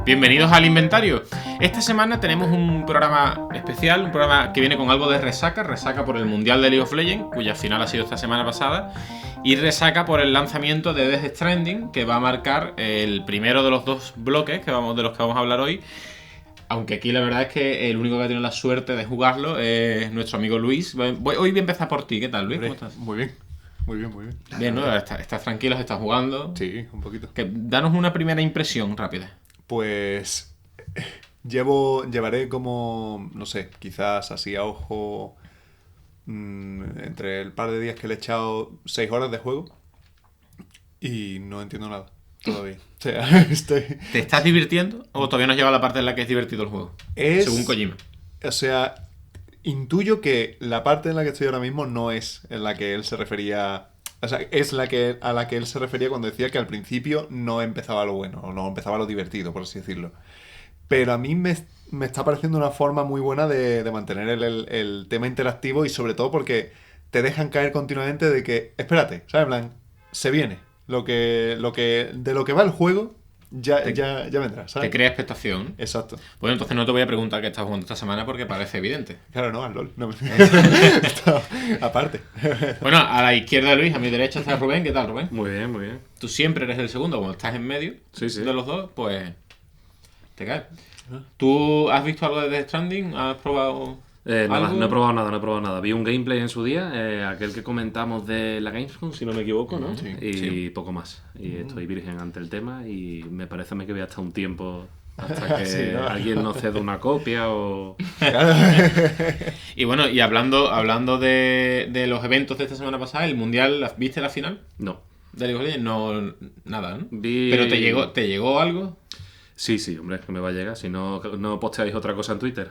Bienvenidos al Inventario. Esta semana tenemos un programa especial, un programa que viene con algo de resaca por el Mundial de League of Legends, cuya final ha sido esta semana pasada, y resaca por el lanzamiento de Death Stranding, que va a marcar el primero de los dos bloques de los que vamos a hablar hoy. Aunque aquí la verdad es que el único que ha tenido la suerte de jugarlo es nuestro amigo Luis. Hoy voy a empezar por ti. ¿Qué tal, Luis? ¿Cómo estás? Muy bien. Bien, ¿no? ¿Estás tranquilo? ¿Estás jugando? Sí, un poquito. Danos una primera impresión rápida. Pues llevaré como, no sé, quizás así a ojo, entre el par de días que le he echado 6 horas de juego y no entiendo nada todavía. O sea, ¿Te estás divirtiendo o todavía no has llegado a la parte en la que es divertido el juego? Según Kojima. O sea, intuyo que la parte en la que estoy ahora mismo no es en la que él se refería. O sea, es a la que él se refería cuando decía que al principio no empezaba lo bueno, o no empezaba lo divertido, por así decirlo. Pero a mí me está pareciendo una forma muy buena de mantener el tema interactivo, y sobre todo porque te dejan caer continuamente de que, espérate, ¿sabes? En plan, se viene. De lo que va el juego, ya vendrá, ¿sabes? Te crea expectación. Exacto. Bueno, entonces no te voy a preguntar qué estás jugando esta semana porque parece evidente. Claro, no, al LOL. No, aparte. Bueno, a la izquierda de Luis, a mi derecha está Rubén. ¿Qué tal, Rubén? Muy bien, muy bien. Tú siempre eres el segundo, cuando estás en medio de los dos, pues te caes. ¿Tú has visto algo de Death Stranding? ¿Has probado Nada, algo? no he probado nada. Vi un gameplay en su día, aquel que comentamos de la Gamescom, si no me equivoco, ¿no? Sí. Y poco más. Y estoy virgen ante el tema y me parece a mí que voy hasta un tiempo hasta que Sí, ¿no? alguien nos ceda una copia o... Y bueno, y hablando de los eventos de esta semana pasada, el Mundial, ¿viste la final No. de League of Legends? No, nada, ¿no? Vi... ¿Pero te llegó algo? Sí, hombre, que me va a llegar. Si no posteáis otra cosa en Twitter.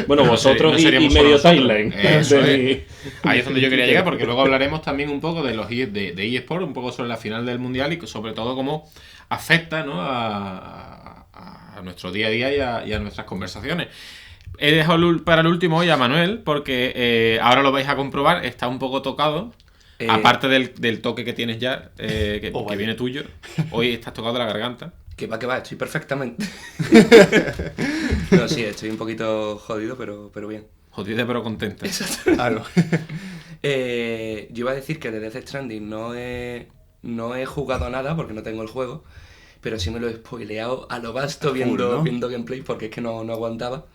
Bueno, vosotros no y seríamos medio solo nosotros. timeline. Eso es. Ahí es donde yo quería llegar, porque luego hablaremos también un poco de los de eSport, un poco sobre la final del Mundial y sobre todo cómo afecta, ¿no? a nuestro día a día y a nuestras conversaciones. He dejado para el último hoy a Manuel, porque ahora lo vais a comprobar, está un poco tocado. Aparte del toque que tienes ya, que viene tuyo, hoy estás tocado de la garganta. Que va, estoy perfectamente. No, sí, estoy un poquito jodido, pero bien. Jodida pero contenta. Exacto. Claro. Yo iba a decir que de Death Stranding no he jugado nada porque no tengo el juego, pero sí me lo he spoileado a lo vasto viendo gameplay porque es que no aguantaba.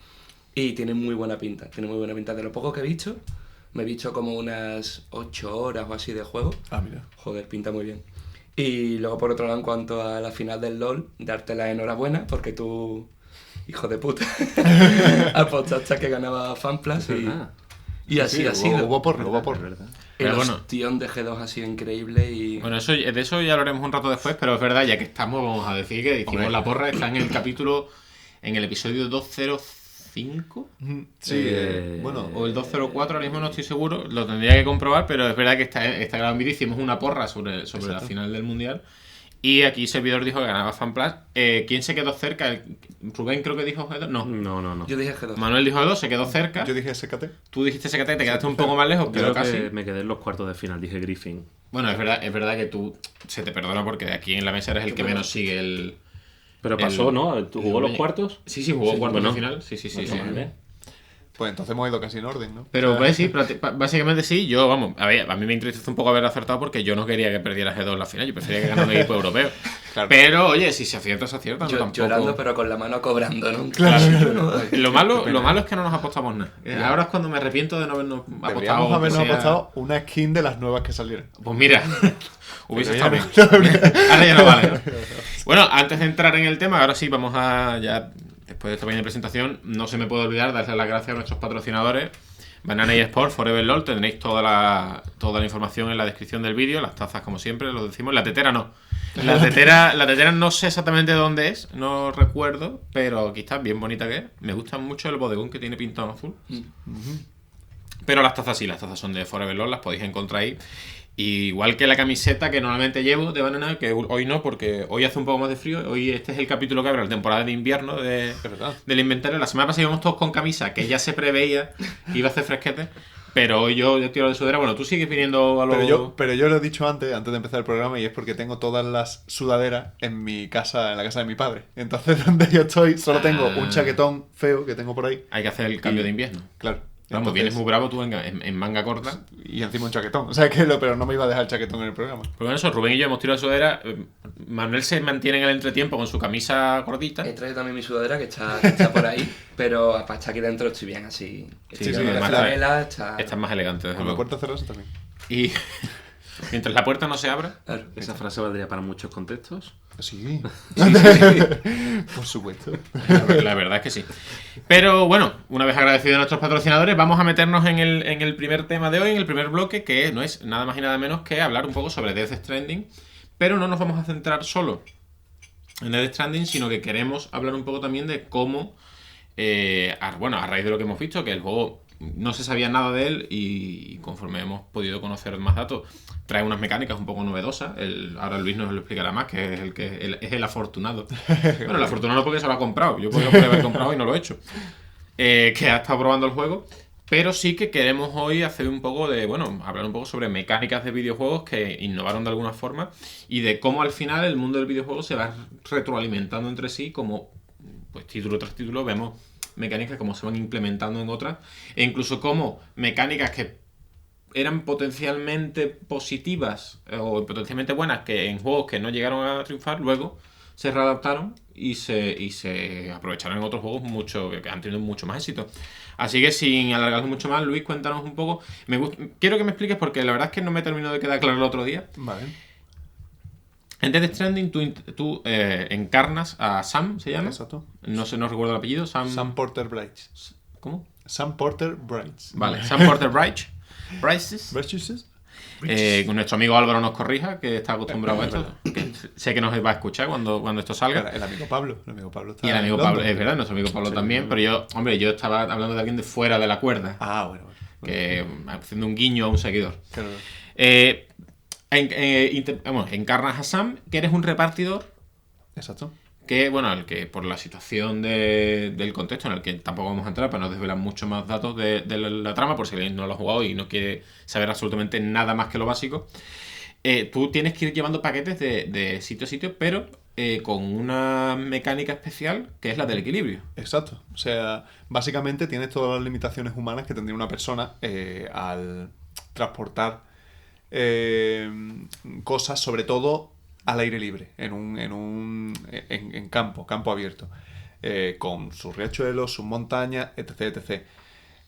Y tiene muy buena pinta, De lo poco que he visto, me he visto como unas 8 horas o así de juego. Ah, mira. Joder, pinta muy bien. Y luego, por otro lado, en cuanto a la final del LoL, darte la enhorabuena porque tú, hijo de puta, apostaste a que ganaba FanPlus y así ha sido. Hubo porno. ¿Verdad? El Pero ostión de G2 ha sido increíble y... Bueno, de eso ya hablaremos un rato después, pero es verdad, ya que estamos, vamos a decir que hicimos la porra, está en el episodio 205. Sí, Bueno, o el 204, ahora mismo no estoy seguro, lo tendría que comprobar, pero es verdad que está grabado en vídeo. Hicimos una porra sobre la final del Mundial y aquí Servidor dijo que ganaba FanPlus. ¿Quién se quedó cerca? Rubén creo que dijo G2. No. Yo dije G2. Manuel dijo G2, se quedó cerca. Yo dije SKT. Tú dijiste SKT, te quedaste un poco más lejos, Yo pero creo casi. que me quedé en los cuartos de final, dije Griffin. Bueno, es verdad que tú se te perdona porque de aquí en la mesa eres el que menos sigue el... Pero pasó, ¿no? ¿Tú jugó los cuartos? Sí, jugó cuartos de bueno. final. Sí. Vale. Pues entonces hemos ido casi en orden, ¿no? Pero pues sí, básicamente sí. Yo, vamos, a mí me entristece un poco haber acertado porque yo no quería que perdiera G2 la final. Yo prefería que ganara un equipo europeo. Claro. Pero, oye, si se acierta, se acierta. No, tampoco... Llorando, pero con la mano cobrando, ¿no? Claro. Lo malo es que no nos apostamos nada. Ahora es cuando me arrepiento de no habernos apostado. Deberíamos habernos apostado una skin de las nuevas que salieron. Pues mira, hubiese estado bien. No. Ahora ya no vale, ¿no? Bueno, antes de entrar en el tema, ahora sí vamos a ya... Después de esta pequeña presentación, no se me puede olvidar darles las gracias a nuestros patrocinadores. Banana eSport, Forever LOL, tenéis toda la información en la descripción del vídeo. Las tazas, como siempre, lo decimos. La tetera no. La tetera no sé exactamente dónde es, no recuerdo, pero aquí está, bien bonita que es. Me gusta mucho el bodegón que tiene pintado en azul. Pero las tazas sí, las tazas son de Forever Lord, las podéis encontrar ahí. Y igual que la camiseta que normalmente llevo de Banana, que hoy no, porque hoy hace un poco más de frío. Hoy este es el capítulo que abre la temporada de invierno del inventario. La semana pasada íbamos todos con camisa, que ya se preveía que iba a hacer fresquete. Pero hoy yo tiro de sudadera. Bueno, tú sigues viniendo a lo... Pero yo lo he dicho antes de empezar el programa, y es porque tengo todas las sudaderas en mi casa, en la casa de mi padre. Entonces, donde yo estoy, solo tengo un chaquetón feo que tengo por ahí. Hay que hacer el cambio de invierno. Claro. Vamos, Entonces, vienes muy bravo tú en manga corta. y encima un chaquetón. O sea, pero no me iba a dejar el chaquetón en el programa. Pero bueno, eso, Rubén y yo hemos tirado de sudadera. Manuel se mantiene en el entretiempo con su camisa gordita. He traído también mi sudadera que está por ahí, pero para estar aquí dentro estoy bien así. Sí, además estás más elegante, desde Con la luego. puerta cerrada también. Y mientras la puerta no se abra, Claro. Esa frase valdría para muchos contextos. Sí. Por supuesto. la verdad es que sí. Pero bueno, una vez agradecido a nuestros patrocinadores, vamos a meternos en el primer tema de hoy, en el primer bloque, que no es nada más y nada menos que hablar un poco sobre Death Stranding. Pero no nos vamos a centrar solo en Death Stranding, sino que queremos hablar un poco también de cómo, a raíz de lo que hemos visto, que el juego no se sabía nada de él y conforme hemos podido conocer más datos, trae unas mecánicas un poco novedosas. Ahora Luis nos lo explicará más, que es el afortunado. Bueno, el afortunado porque se lo ha comprado. Yo podría haber comprado y no lo he hecho. Que ha estado probando el juego. Pero sí que queremos hoy hacer un poco hablar un poco sobre mecánicas de videojuegos que innovaron de alguna forma y de cómo al final el mundo del videojuego se va retroalimentando entre sí, como pues título tras título vemos mecánicas como se van implementando en otras, e incluso como mecánicas que eran potencialmente positivas o potencialmente buenas, que en juegos que no llegaron a triunfar, luego se readaptaron y se aprovecharon en otros juegos que han tenido mucho más éxito. Así que sin alargarnos mucho más, Luis, cuéntanos un poco. Quiero que me expliques, porque la verdad es que no me terminó de quedar claro el otro día. Vale. En Death Stranding tú encarnas a Sam, ¿se llama? Exacto. No recuerdo el apellido. Sam Porter Bright. ¿Cómo? Sam Porter Bright. Vale, Sam Porter Bright. Bryces. Con nuestro amigo Álvaro nos corrija, que está acostumbrado a esto. Que sé que nos va a escuchar cuando esto salga. El amigo Pablo. Está y el amigo Pablo, es verdad, nuestro amigo Pablo también. Pero yo estaba hablando de alguien de fuera de la cuerda. Ah, bueno. Que haciendo un guiño a un seguidor. Claro. Encarnas a Sam, que eres un repartidor. Exacto. Que, el que por la situación del contexto, en el que tampoco vamos a entrar para no desvelar mucho más datos de la trama, por si alguien no lo ha jugado y no quiere saber absolutamente nada más que lo básico, tú tienes que ir llevando paquetes de sitio a sitio, pero con una mecánica especial que es la del equilibrio. Exacto. O sea, básicamente tienes todas las limitaciones humanas que tendría una persona al transportar cosas, sobre todo al aire libre, en campo abierto, con sus riachuelos, sus montañas, etc.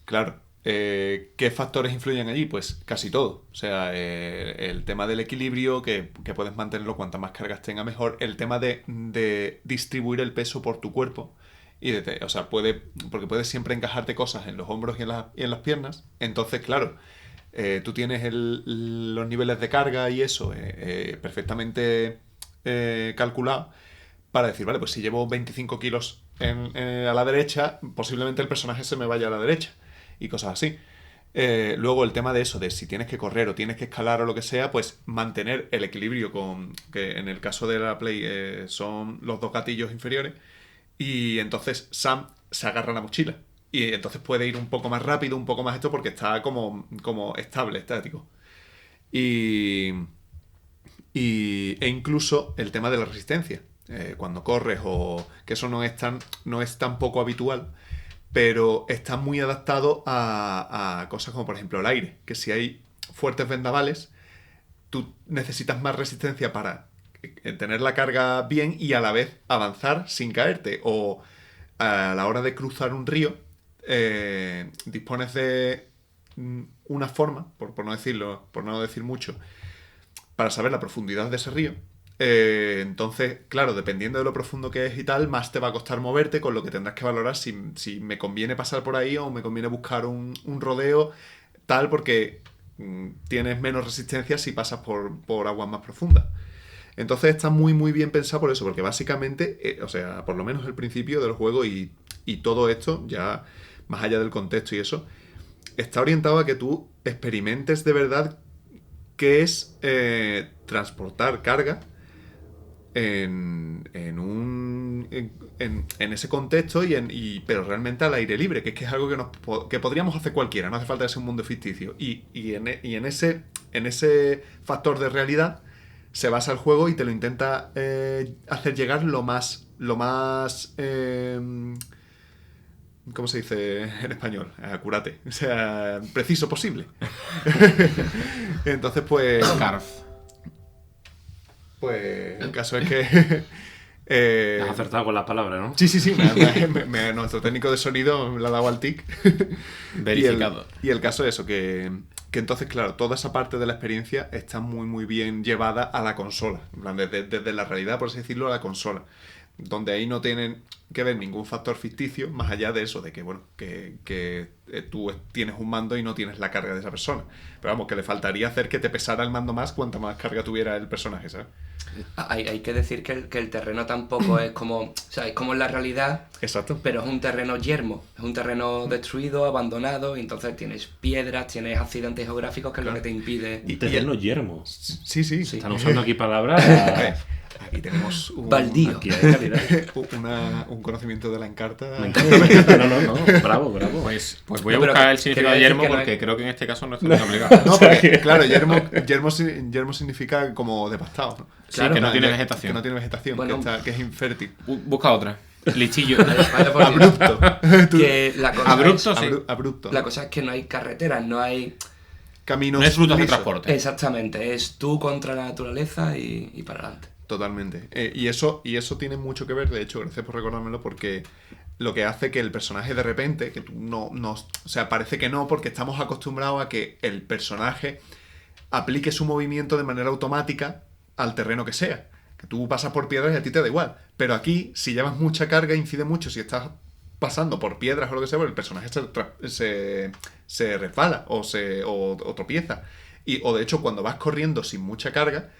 Claro, ¿qué factores influyen allí? Pues casi todo. O sea, el tema del equilibrio, que puedes mantenerlo cuantas más cargas tenga mejor. El tema de distribuir el peso por tu cuerpo. Porque puedes siempre encajarte cosas en los hombros y en las piernas. Entonces, claro, tú tienes los niveles de carga y eso perfectamente calculado para decir, vale, pues si llevo 25 kilos a la derecha, posiblemente el personaje se me vaya a la derecha y cosas así. Luego el tema de eso, de si tienes que correr o tienes que escalar o lo que sea, pues mantener el equilibrio que en el caso de la Play son los dos gatillos inferiores, y entonces Sam se agarra a la mochila. Y entonces puede ir un poco más rápido, un poco más esto, porque está como estable, estático. E incluso el tema de la resistencia. Cuando corres, o que eso no es tan poco habitual, pero está muy adaptado a cosas como, por ejemplo, el aire. Que si hay fuertes vendavales, tú necesitas más resistencia para tener la carga bien y a la vez avanzar sin caerte. O a la hora de cruzar un río, dispones de una forma, por no decir mucho, para saber la profundidad de ese río. Entonces, claro, dependiendo de lo profundo que es y tal, más te va a costar moverte, con lo que tendrás que valorar si me conviene pasar por ahí o me conviene buscar un rodeo, tal, porque tienes menos resistencia si pasas por aguas más profundas. Entonces está muy muy bien pensado por eso, porque básicamente, por lo menos el principio del juego y todo esto, ya más allá del contexto y eso, está orientado a que tú experimentes de verdad qué es transportar carga en ese contexto pero realmente al aire libre, que es algo que podríamos hacer cualquiera, no hace falta que sea un mundo ficticio. Y en ese factor de realidad se basa el juego y te lo intenta hacer llegar lo más ¿cómo se dice en español? Acurate, o sea, preciso posible. Entonces, pues el caso es que Has acertado con las palabras, ¿no? Sí, nuestro técnico de sonido le ha dado al tic. Verificado. Y el caso es eso, que entonces, claro, toda esa parte de la experiencia está muy, muy bien llevada a la consola. En plan, desde la realidad, por así decirlo, a la consola. Donde ahí no tienen que ver ningún factor ficticio, más allá de eso, de que, bueno, que tú tienes un mando y no tienes la carga de esa persona. Pero vamos, que le faltaría hacer que te pesara el mando más cuanta más carga tuviera el personaje, ¿sabes? Hay que decir que el terreno tampoco es como... O sea, es como en la realidad. Exacto. Pero es un terreno yermo. Es un terreno destruido, abandonado. Y entonces tienes piedras, tienes accidentes geográficos, que es lo que te impide... Un terreno yermo. Sí. Están usando aquí palabras... Aquí tenemos un... Baldío. Aquí hay calidad. un conocimiento de la Encarta. Me encanta. No. Bravo. Pues voy a No, pero buscar el significado de quiero decir yermo que no porque es- creo que en este caso no está bien obligado. No, porque, claro, yermo significa como devastado, ¿no? Sí, que no tiene Que vegetación. no tiene vegetación, Bueno. que es infértil. Busca otra. Lichillo. Vaya por Dios. Abrupto. Que la cosa Abrupto, es- sí. Abrupto. La cosa es que no hay carreteras, no hay... Caminos No es rutas de lisos. transporte. Exactamente, es tú contra la naturaleza y para adelante. Totalmente. Y eso tiene mucho que ver, de hecho, gracias por recordármelo, porque lo que hace que el personaje de repente, que tú no, o sea, parece que no, porque estamos acostumbrados a que el personaje aplique su movimiento de manera automática al terreno que sea. Que tú pasas por piedras y a ti te da igual. Pero aquí, si llevas mucha carga, incide mucho. Si estás pasando por piedras o lo que sea, pues el personaje se resbala o tropieza. O de hecho, cuando vas corriendo sin mucha carga,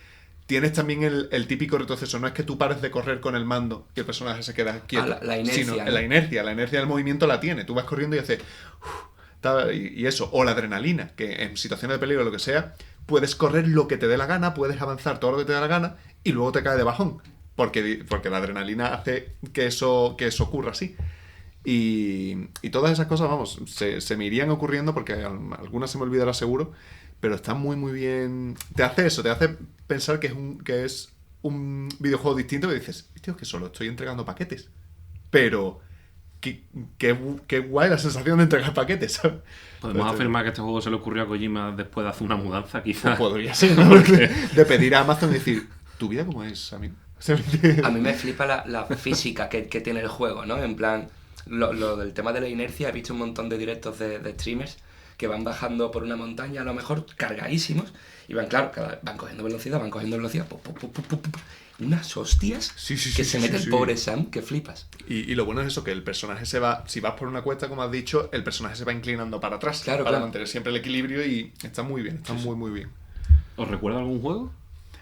tienes también el típico retroceso. No es que tú pares de correr con el mando y el personaje se queda quieto. La inercia, Sino ¿no? la inercia del movimiento la tiene. Tú vas corriendo y haces... y eso. O la adrenalina, que en situaciones de peligro o lo que sea, puedes correr lo que te dé la gana, puedes avanzar todo lo que te dé la gana y luego te cae de bajón. Porque la adrenalina hace que eso ocurra así. Y todas esas cosas, vamos, se me irían ocurriendo porque algunas se me olvidará seguro, pero está muy, muy bien. Te hace pensar que es un videojuego distinto que dices, tío, que solo estoy entregando paquetes. Pero qué guay la sensación de entregar paquetes, ¿sabes? Podemos afirmar que este juego se le ocurrió a Kojima después de hacer una mudanza, quizás. Podría ser, ¿no? De pedir a Amazon y decir, ¿tu vida cómo es, amigo? A mí me flipa la física que tiene el juego, ¿no? En plan, lo del tema de la inercia, he visto un montón de directos de streamers que van bajando por una montaña, a lo mejor cargadísimos, y van, claro, van cogiendo velocidad, unas hostias que se mete el pobre Sam, que flipas. Y lo bueno es eso, que el personaje se va, si vas por una cuesta, como has dicho, el personaje se va inclinando para atrás, Claro, para claro. mantener siempre el equilibrio y está muy bien, está muy, muy bien. ¿Os recuerda algún juego?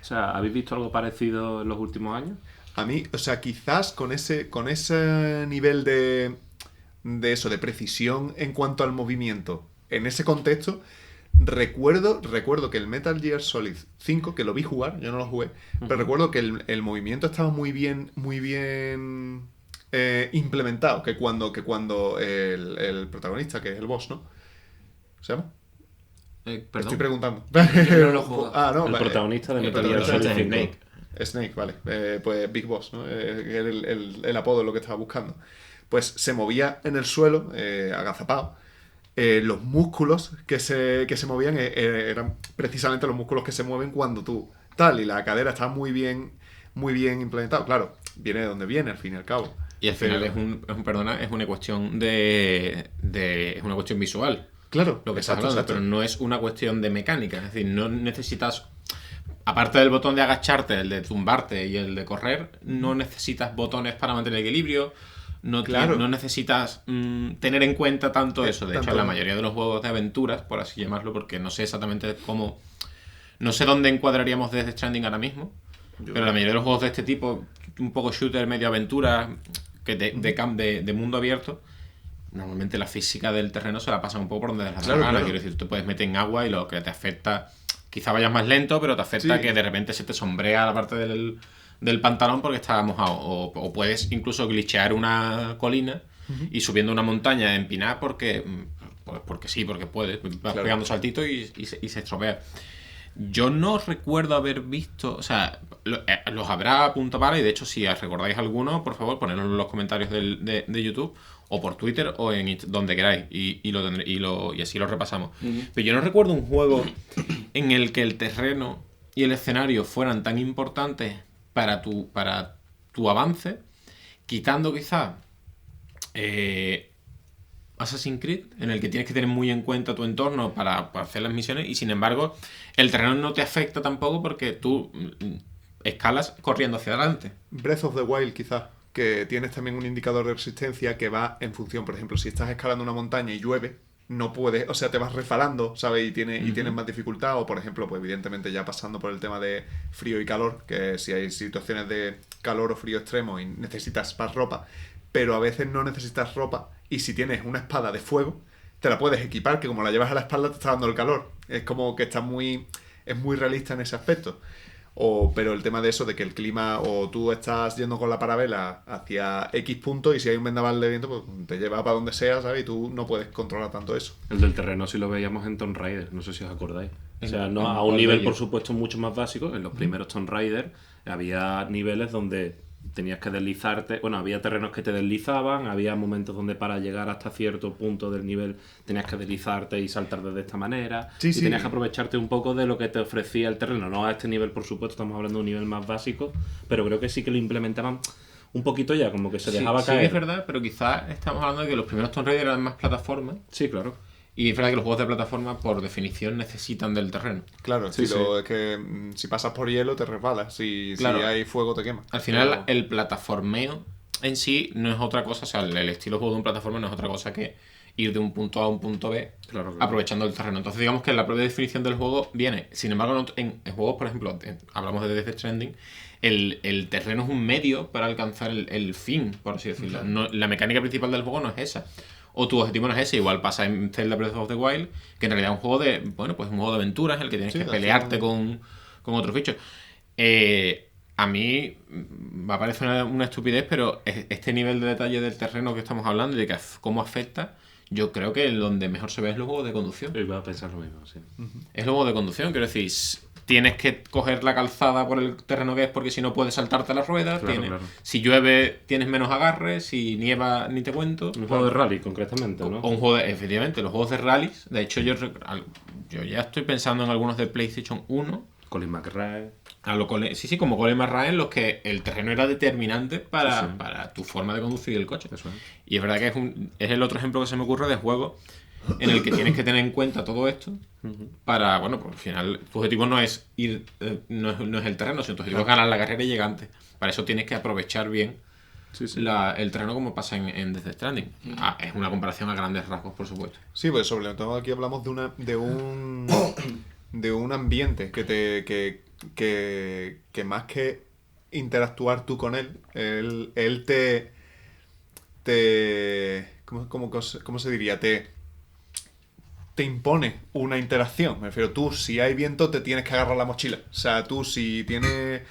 O sea, ¿habéis visto algo parecido en los últimos años? A mí, o sea, quizás con ese nivel de eso, de precisión en cuanto al movimiento, en ese contexto, recuerdo que el Metal Gear Solid 5, que lo vi jugar, yo no lo jugué, pero recuerdo que el movimiento estaba muy bien implementado, que cuando el protagonista, que es el boss, ¿no? ¿Se llama? Perdón. Estoy preguntando. Yo no lo juego. No, El vale. protagonista de el Metal Gear protagonista Solid es 5. Snake. Snake, vale. Pues Big Boss, ¿no? El apodo es lo que estaba buscando. Pues se movía en el suelo, agazapado. Los músculos que se movían eran precisamente los músculos que se mueven cuando tú tal. Y la cadera está muy bien implementado. Claro, viene de donde viene, al fin y al cabo. Y al final es una cuestión es una cuestión visual. Claro, Lo que estás exacto, hablando, exacto. pero no es una cuestión de mecánica. Es decir, no necesitas, aparte del botón de agacharte, el de zumbarte y el de correr, no necesitas botones para mantener el equilibrio. Claro. No necesitas tener en cuenta tanto eso. De hecho, tanto- en la mayoría de los juegos de aventuras, por así llamarlo, porque no sé exactamente cómo... No sé dónde encuadraríamos Death Stranding ahora mismo, pero la mayoría de los juegos de este tipo, un poco shooter, medio aventura, que de mundo abierto, normalmente la física del terreno se la pasan un poco por donde les da la Claro, gana. claro. Quiero decir, tú te puedes meter en agua y lo que te afecta, quizá vayas más lento, pero te afecta Sí. que de repente se te sombrea la parte del pantalón porque está mojado. O puedes incluso glitchear una colina y subiendo una montaña empinar porque sí, porque puedes. Vas Claro. pegando saltitos y se estropea. Yo no recuerdo haber visto, o sea, los habrá a punta pala y de hecho si recordáis alguno, por favor, ponedlo en los comentarios de YouTube o por Twitter o en donde queráis y así lo repasamos. Pero yo no recuerdo un juego en el que el terreno y el escenario fueran tan importantes para tu avance, quitando quizás Assassin's Creed, en el que tienes que tener muy en cuenta tu entorno para hacer las misiones y sin embargo el terreno no te afecta tampoco porque tú escalas corriendo hacia adelante. Breath of the Wild, quizás, que tienes también un indicador de resistencia que va en función, por ejemplo, si estás escalando una montaña y llueve, no puedes, o sea, te vas resbalando, ¿sabes? Y tienes más dificultad, o por ejemplo, pues evidentemente ya pasando por el tema de frío y calor, que si hay situaciones de calor o frío extremo y necesitas más ropa, pero a veces no necesitas ropa, y si tienes una espada de fuego, te la puedes equipar, que como la llevas a la espalda te está dando el calor. Es como que es muy realista en ese aspecto. Pero el tema de eso, de que el clima, o tú estás yendo con la parabela hacia X punto y si hay un vendaval de viento, pues te lleva para donde sea, ¿sabes? Y tú no puedes controlar tanto eso. El del terreno sí lo veíamos en Tomb Raider, no sé si os acordáis. O sea, no a un ¿Cuál de nivel, ellos? por supuesto, mucho más básico. En los primeros Tomb Raider había niveles donde tenías que deslizarte. Bueno, había terrenos que te deslizaban, había momentos donde para llegar hasta cierto punto del nivel tenías que deslizarte y saltar de esta manera. Sí, y sí. tenías que aprovecharte un poco de lo que te ofrecía el terreno. No a este nivel, por supuesto, estamos hablando de un nivel más básico, pero creo que sí que lo implementaban un poquito ya, como que se dejaba sí, caer. Sí, es verdad, pero quizás estamos hablando de que los primeros Tomb Raider eran más plataformas. Sí, claro. Y es verdad que los juegos de plataforma, por definición, necesitan del terreno. Claro, Sí, estilo, sí. es que si pasas por hielo te resbalas, si Claro. hay fuego te quema. Al final, Pero- el plataformeo en sí no es otra cosa, o sea, el estilo de juego de un plataforma no es otra cosa que ir de un punto A a un punto B, Claro. aprovechando el terreno. Entonces, digamos que la propia definición del juego viene. Sin embargo, en juegos, por ejemplo, hablamos de Death Stranding, el terreno es un medio para alcanzar el fin, por así decirlo. No, la mecánica principal del juego no es esa. O tu objetivo no es ese, igual pasa en Zelda Breath of the Wild, que en realidad es un juego de, bueno, pues un juego de aventuras en el que tienes Sí, que al pelearte final- con otros bichos. A mí me parece una estupidez, pero este nivel de detalle del terreno que estamos hablando y de cómo afecta, yo creo que donde mejor se ve es los juegos de conducción. Iba a pensar lo mismo, sí. Es los juegos de conducción, quiero decir, tienes que coger la calzada por el terreno que es porque si no puedes saltarte las ruedas, Claro, claro. si llueve tienes menos agarres, si nieva ni te cuento. Un juego de rally, concretamente, ¿no? O un juego efectivamente, los juegos de rallies, de hecho yo ya estoy pensando en algunos de PlayStation 1, Colin McRae. sí, como Colin McRae, en los que el terreno era determinante para, Sí, sí. para tu forma de conducir el coche. Eso es. Y es verdad que es el otro ejemplo que se me ocurre de juego en el que tienes que tener en cuenta todo esto para, bueno, pues al final tu objetivo no es ir, no es el terreno, sino tu objetivo es ganar la carrera y llegar antes. Para eso tienes que aprovechar bien Sí, sí. el terreno como pasa en Death Stranding. Es una comparación a grandes rasgos, por supuesto. Sí, pues sobre todo aquí hablamos de un ambiente que más que interactuar tú con él, él ¿cómo se diría? Te impone una interacción. Me refiero, tú si hay viento te tienes que agarrar la mochila. O sea, tú si tienes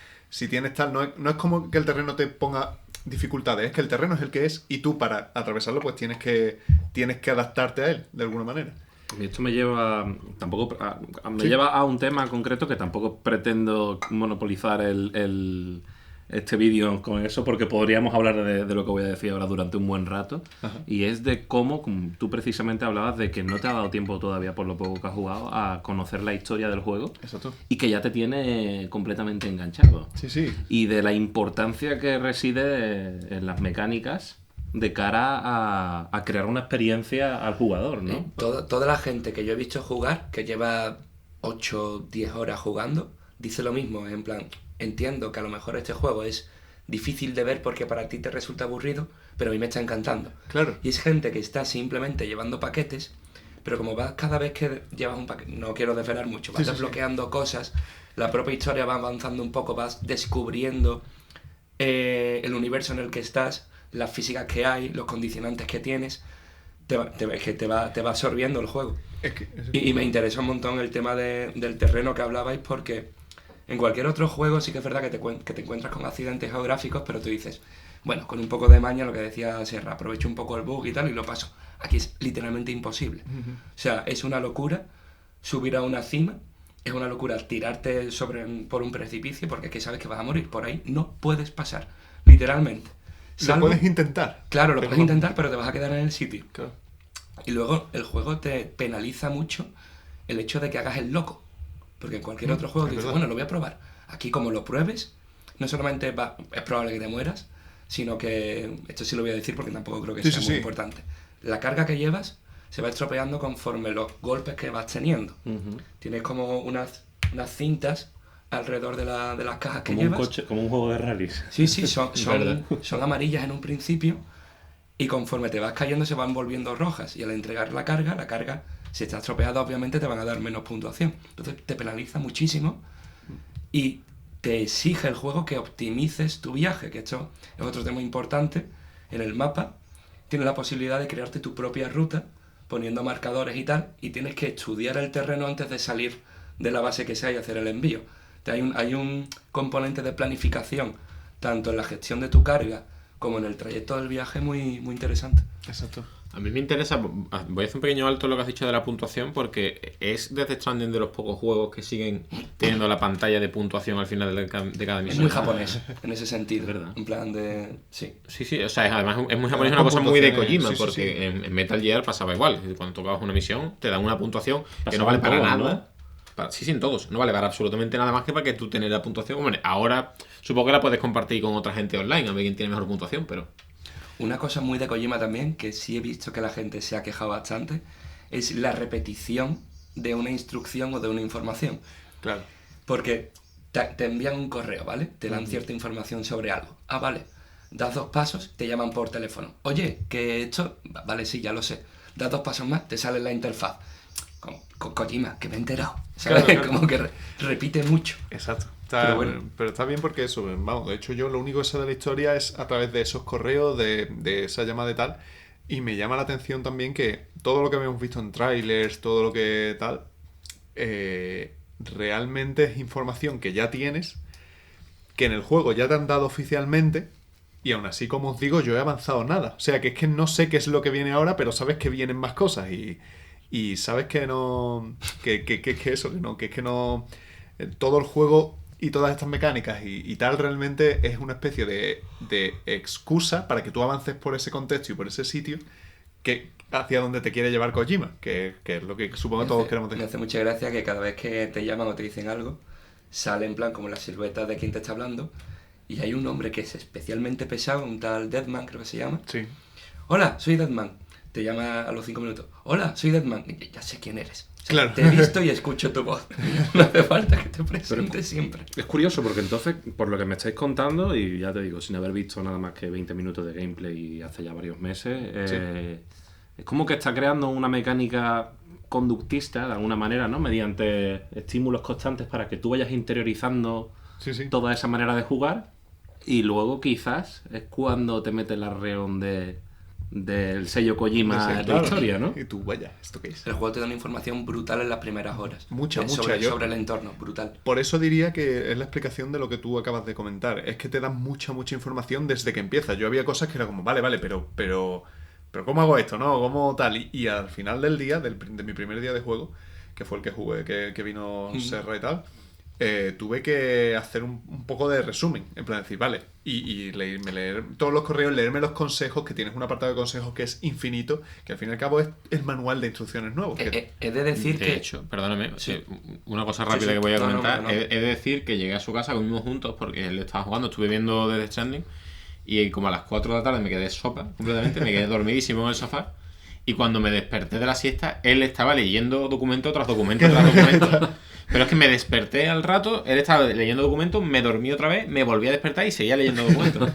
tal, no es como que el terreno te ponga dificultades, es que el terreno es el que es y tú para atravesarlo pues tienes que adaptarte a él de alguna manera. Y esto me lleva lleva a un tema concreto que tampoco pretendo monopolizar este vídeo con eso, porque podríamos hablar de lo que voy a decir ahora durante un buen rato. Ajá. Y es de cómo como tú precisamente hablabas de que no te ha dado tiempo todavía, por lo poco que has jugado, a conocer la historia del juego Exacto. y que ya te tiene completamente enganchado. Sí, sí. Y de la importancia que reside en las mecánicas de cara a crear una experiencia al jugador, ¿no? Toda la gente que yo he visto jugar, que lleva 8 o 10 horas jugando, dice lo mismo, en plan, entiendo que a lo mejor este juego es difícil de ver porque para ti te resulta aburrido, pero a mí me está encantando. Claro. Y es gente que está simplemente llevando paquetes, pero como vas cada vez que llevas un paquete, no quiero desvelar mucho, vas Sí, sí, desbloqueando cosas, la propia historia va avanzando un poco, vas descubriendo el universo en el que estás, las físicas que hay, los condicionantes que tienes. es que te va absorbiendo el juego. Es que, Y me interesa un montón el tema del terreno que hablabais, porque en cualquier otro juego sí que es verdad que te encuentras con accidentes geográficos, pero tú dices, bueno, con un poco de maña, lo que decía Serra, aprovecho un poco el bug y tal y lo paso. Aquí es literalmente imposible. O sea, es una locura subir a una cima, es una locura tirarte por un precipicio, porque es que sabes que vas a morir. Por ahí no puedes pasar, literalmente. Lo puedes intentar. Claro, lo puedes intentar, pero te vas a quedar en el sitio. Claro. Y luego el juego te penaliza mucho el hecho de que hagas el loco. Porque en cualquier otro juego te dices, bueno, lo voy a probar. Aquí, como lo pruebes, no solamente es probable que te mueras, sino que, esto sí lo voy a decir porque tampoco creo que sea muy importante, la carga que llevas se va estropeando conforme los golpes que vas teniendo. Tienes como unas cintas alrededor de las cajas que llevas. Como un coche, como un juego de rallies. Sí, son amarillas en un principio y conforme te vas cayendo se van volviendo rojas. Y al entregar la carga, si está estropeada, obviamente te van a dar menos puntuación. Entonces te penaliza muchísimo y te exige el juego que optimices tu viaje, que esto es otro tema importante. En el mapa tienes la posibilidad de crearte tu propia ruta poniendo marcadores y tal, y tienes que estudiar el terreno antes de salir de la base que sea y hacer el envío. Hay un componente de planificación, tanto en la gestión de tu carga como en el trayecto del viaje, muy, muy interesante. Exacto. A mí me interesa, voy a hacer un pequeño alto en lo que has dicho de la puntuación, porque es Death Stranding de los pocos juegos que siguen teniendo la pantalla de puntuación al final de cada misión. Es muy japonés, en ese sentido. ¿Verdad? En plan de... Sí, o sea, además es muy japonés, una cosa muy de Kojima, sí, porque sí. En Metal Gear pasaba igual. Cuando tocabas una misión, te dan una puntuación que Pasaba no vale para todo, nada. Sí, en todos. No vale para absolutamente nada más que para que tú tengas la puntuación. Hombre, ahora supongo que la puedes compartir con otra gente online, a ver quién tiene mejor puntuación, pero... Una cosa muy de Kojima también, que sí he visto que la gente se ha quejado bastante, es la repetición de una instrucción o de una información. Claro. Porque te envían un correo, ¿vale? Te dan cierta información sobre algo. Ah, vale. Das 2 pasos, te llaman por teléfono. Oye, que esto... Vale, sí, ya lo sé. Das 2 pasos más, te sale la interfaz. Con Kojima, que me he enterado. ¿Sabes? Claro. Como que repite mucho. Exacto. Pero Está bien porque eso, vamos, de hecho yo lo único que sé de la historia es a través de esos correos, de esa llamada y tal, y me llama la atención también que todo lo que hemos visto en trailers, todo lo que tal, realmente es información que ya tienes, que en el juego ya te han dado oficialmente, y aún así, como os digo, yo he avanzado nada. O sea, que es que no sé qué es lo que viene ahora, pero sabes que vienen más cosas, y sabes que no... que eso, que es que no... Todo el juego y todas estas mecánicas y tal realmente es una especie de excusa para que tú avances por ese contexto y por ese sitio que hacia donde te quiere llevar Kojima, que es lo que supongo que todos queremos Me decir. hace mucha gracia que cada vez que te llaman o te dicen algo, sale en plan como la silueta de quien te está hablando, y hay un hombre que es especialmente pesado, un tal Deadman, creo que se llama. Sí. Hola, soy Deadman. Te llama a los 5 minutos. Hola, soy Deadman. Ya sé quién eres. O sea, Claro. Te he visto y escucho tu voz. No hace falta que te presentes siempre. Es curioso porque entonces, por lo que me estáis contando, y ya te digo, sin haber visto nada más que 20 minutos de gameplay hace ya varios meses, es como que está creando una mecánica conductista, de alguna manera, ¿no? Mediante estímulos constantes para que tú vayas interiorizando Sí. toda esa manera de jugar, y luego quizás es cuando te metes la reón del sello Kojima de Claro. historia, ¿no? Y tú, vaya, ¿esto qué es? El juego te da una información brutal en las primeras horas. Mucha. Sobre el entorno, brutal. Por eso diría que es la explicación de lo que tú acabas de comentar. Es que te dan mucha información desde que empiezas. Yo había cosas que era como, vale, pero ¿cómo hago esto? ¿No? ¿Cómo tal? Y al final del día, de mi primer día de juego, que fue el que jugué, que vino Serra y tal, tuve que hacer un poco de resumen. En plan, decir, vale, y leer todos los correos, leerme los consejos, que tienes un apartado de consejos que es infinito, que al fin y al cabo es el manual de instrucciones nuevo. He de decir De que... hecho, perdóname, Sí. una cosa rápida Sí. que voy a No, comentar. no. He de decir que llegué a su casa, comimos juntos porque él estaba jugando, estuve viendo Death Stranding y como a las 4 de la tarde me quedé sopa completamente, me quedé dormidísimo en el sofá y cuando me desperté de la siesta, él estaba leyendo documento tras documento tras documento. Pero es que me desperté al rato, él estaba leyendo documentos, me dormí otra vez, me volví a despertar y seguía leyendo documentos.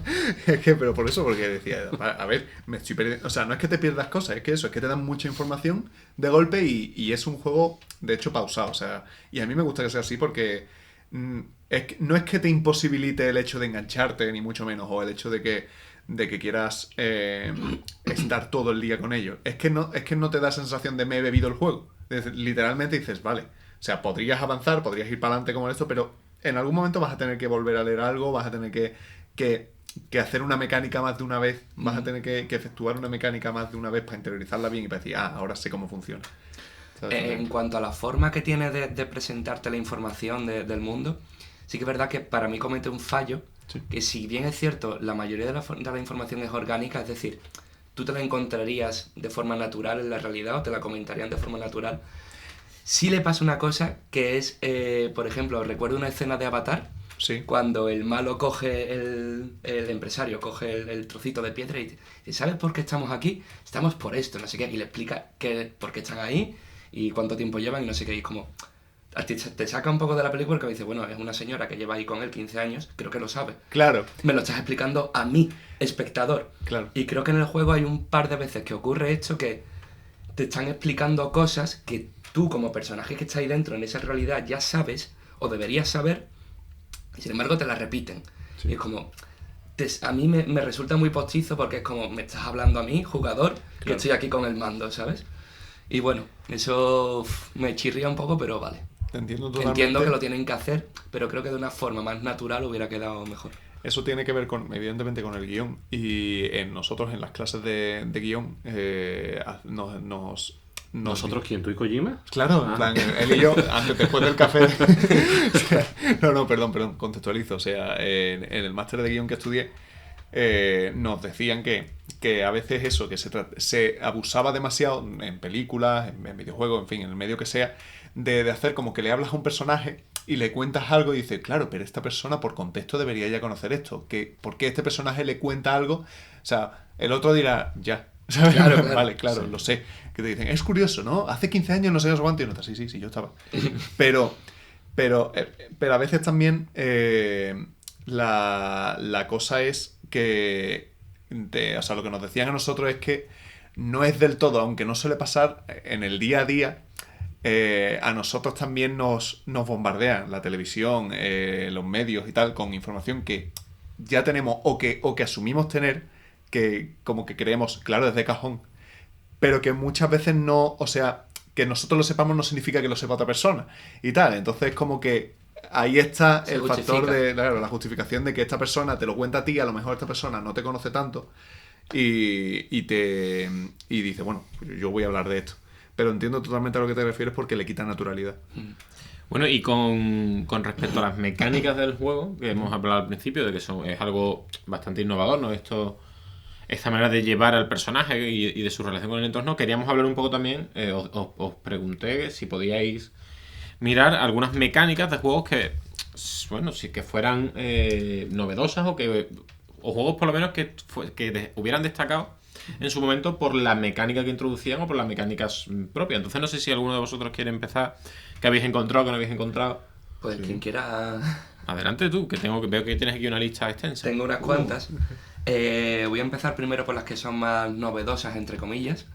Es que, pero por eso, porque decía, a ver, me estoy perdiendo. O sea, no es que te pierdas cosas, es que eso, es que te dan mucha información de golpe y es un juego, de hecho, pausado. O sea, y a mí me gusta que sea así porque no es que te imposibilite el hecho de engancharte, ni mucho menos, o el hecho de que de que quieras estar todo el día con ellos. Es que no te da sensación de me he bebido el juego. Literalmente dices, vale, o sea, podrías avanzar, podrías ir para adelante como esto, pero en algún momento vas a tener que volver a leer algo, vas a tener que hacer una mecánica más de una vez, vas a tener que efectuar una mecánica más de una vez para interiorizarla bien y para decir, ahora sé cómo funciona. En cuanto a la forma que tiene de presentarte la información del mundo, sí que es verdad que para mí comete un fallo, que si bien es cierto, la mayoría de la información es orgánica, es decir, tú te la encontrarías de forma natural en la realidad o te la comentarían de forma natural, sí le pasa una cosa que es, por ejemplo, recuerdo una escena de Avatar, cuando el malo coge, el empresario coge el trocito de piedra y dice, ¿sabes por qué estamos aquí? Estamos por esto, no sé qué, y le explica por qué están ahí y cuánto tiempo llevan y no sé qué, y como a ti te saca un poco de la película porque dice, bueno, es una señora que lleva ahí con él 15 años, creo que lo sabe. Claro. Me lo estás explicando a mí, espectador. Claro. Y creo que en el juego hay un par de veces que ocurre esto, que te están explicando cosas que tú como personaje que está ahí dentro en esa realidad ya sabes o deberías saber, y sin embargo te la repiten. Sí. Y es como... a mí me resulta muy postizo porque es como, me estás hablando a mí, jugador, y estoy aquí con el mando, ¿sabes? Y bueno, eso me chirría un poco, pero vale. Te entiendo totalmente. Entiendo que lo tienen que hacer, pero creo que de una forma más natural hubiera quedado mejor. Eso tiene que ver evidentemente con el guión. Y nosotros en las clases de guión ¿Nosotros quién? ¿Tú y Kojima? Claro, en plan, él y yo, después del café... perdón, contextualizo. O sea, en el máster de guión que estudié, nos decían que a veces eso, que se abusaba demasiado en películas, en videojuegos, en fin, en el medio que sea, de hacer como que le hablas a un personaje y le cuentas algo y dices, claro, pero esta persona por contexto debería ya conocer esto. ¿Por qué este personaje le cuenta algo? O sea, el otro dirá, ya... ¿Sabes? Claro. Vale, claro, sí. Lo sé. Que te dicen, es curioso, ¿no? Hace 15 años no sé cuánto y notas, sí, yo estaba. Pero a veces también la cosa es que, o sea, lo que nos decían a nosotros es que no es del todo, aunque no suele pasar en el día a día, a nosotros también nos bombardean la televisión, los medios y tal, con información que ya tenemos o que asumimos tener, que como que creemos, claro, es de cajón, pero que muchas veces no, o sea, que nosotros lo sepamos no significa que lo sepa otra persona y tal. Entonces como que ahí está el factor de, claro, la justificación de que esta persona te lo cuenta a ti, a lo mejor esta persona no te conoce tanto y dice, bueno, yo voy a hablar de esto. Pero entiendo totalmente a lo que te refieres porque le quita naturalidad. Bueno, y con respecto a las mecánicas del juego, que hemos hablado al principio, de que es algo bastante innovador, ¿no? Esta manera de llevar al personaje y de su relación con el entorno, queríamos hablar un poco también, os pregunté si podíais mirar algunas mecánicas de juegos que, bueno, sí que fueran novedosas o juegos por lo menos que hubieran destacado en su momento por la mecánica que introducían o por las mecánicas propias. Entonces no sé si alguno de vosotros quiere empezar, qué habéis encontrado, qué no habéis encontrado. Pues quien quiera... Adelante tú, que veo que tienes aquí una lista extensa. Tengo unas cuantas. Voy a empezar primero por las que son más novedosas, entre comillas.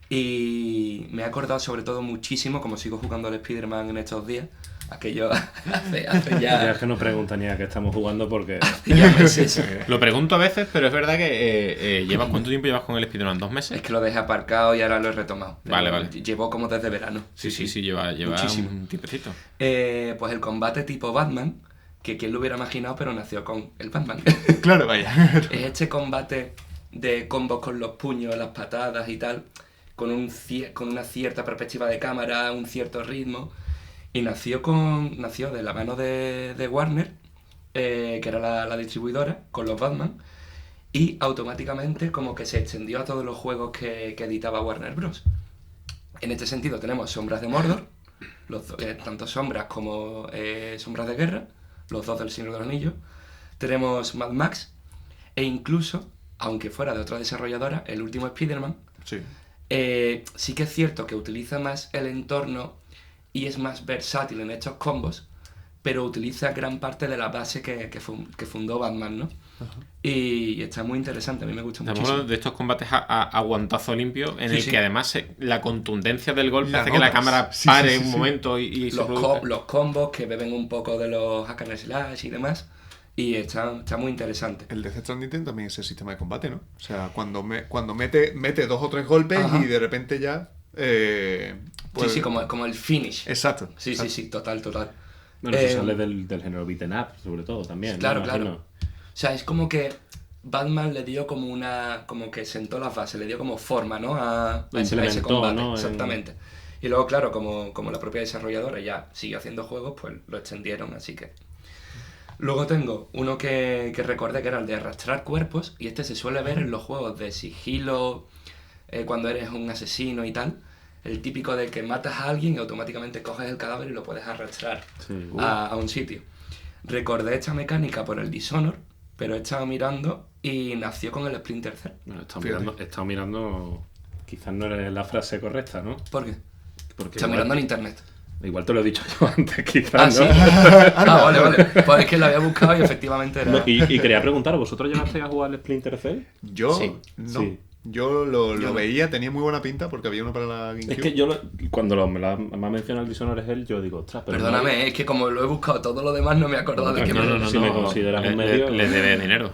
Y me he acordado sobre todo muchísimo, como sigo jugando al Spider-Man en estos días, aquello hace ya... Ya es que no pregunta ni a qué estamos jugando porque... ya meses. Lo pregunto a veces, pero es verdad que ¿cuánto tiempo llevas con el Spider-Man? ¿2 meses? Es que lo dejé aparcado y ahora lo he retomado. Vale. Llevo como desde verano. Sí, lleva muchísimo. Un tiempecito. Pues el combate tipo Batman, que quién lo hubiera imaginado, pero nació con el Batman. Claro, vaya. Es este combate de combos con los puños, las patadas y tal, con una cierta perspectiva de cámara, un cierto ritmo, y nació de la mano de Warner, que era la distribuidora, con los Batman, y automáticamente como que se extendió a todos los juegos que editaba Warner Bros. En este sentido tenemos Sombras de Mordor, tanto Sombras como Sombras de Guerra, los dos del Señor de los Anillos. Tenemos Mad Max, e incluso, aunque fuera de otra desarrolladora, el último Spider-Man, sí. Sí que es cierto que utiliza más el entorno y es más versátil en estos combos, pero utiliza gran parte de la base que fundó Batman, ¿no? Uh-huh. Y está muy interesante, a mí me gusta muchísimo. Estamos de estos combates a guantazo limpio, en el que además la contundencia del golpe hace que la cámara pare un momento y los combos que beben un poco de los hack and slash y demás, y está muy interesante. El Death Stranding tiene también ese sistema de combate, ¿no? O sea, cuando mete 2 o 3 golpes y de repente ya... pues... Sí, como el finish. Exacto. Sí, total. Bueno, eso sale del género beaten up, sobre todo, también. Claro, ¿no? claro. Imagino. O sea, es como que Batman le dio como que sentó las bases, le dio como forma, ¿no? A ese combate, ¿no? Exactamente. Y luego, claro, como la propia desarrolladora ya siguió haciendo juegos, pues lo extendieron, así que... Luego tengo uno que recordé que era el de arrastrar cuerpos, y este se suele ver en los juegos de sigilo, cuando eres un asesino y tal. El típico de que matas a alguien y automáticamente coges el cadáver y lo puedes arrastrar a un sitio. Recordé esta mecánica por el Dishonor, pero he estado mirando y nació con el Splinter Cell. Bueno, he estado mirando, quizás no era la frase correcta, ¿no? ¿Por qué? Porque Está mirando en internet. Igual te lo he dicho yo antes, quizás, ¿sí? ¿no? Vale. Pues es que lo había buscado y efectivamente era... No, y quería preguntar, ¿vosotros llegasteis a jugar el Splinter Cell? Yo Sí. no. Sí. Yo lo veía, tenía muy buena pinta porque había uno para la GameCube. Es que cuando me ha mencionado el Dishonored es él, yo digo, ostras, pero... Perdóname, es que como lo he buscado todo lo demás no me he acordado de que... Si me consideras un medio... Le debe dinero.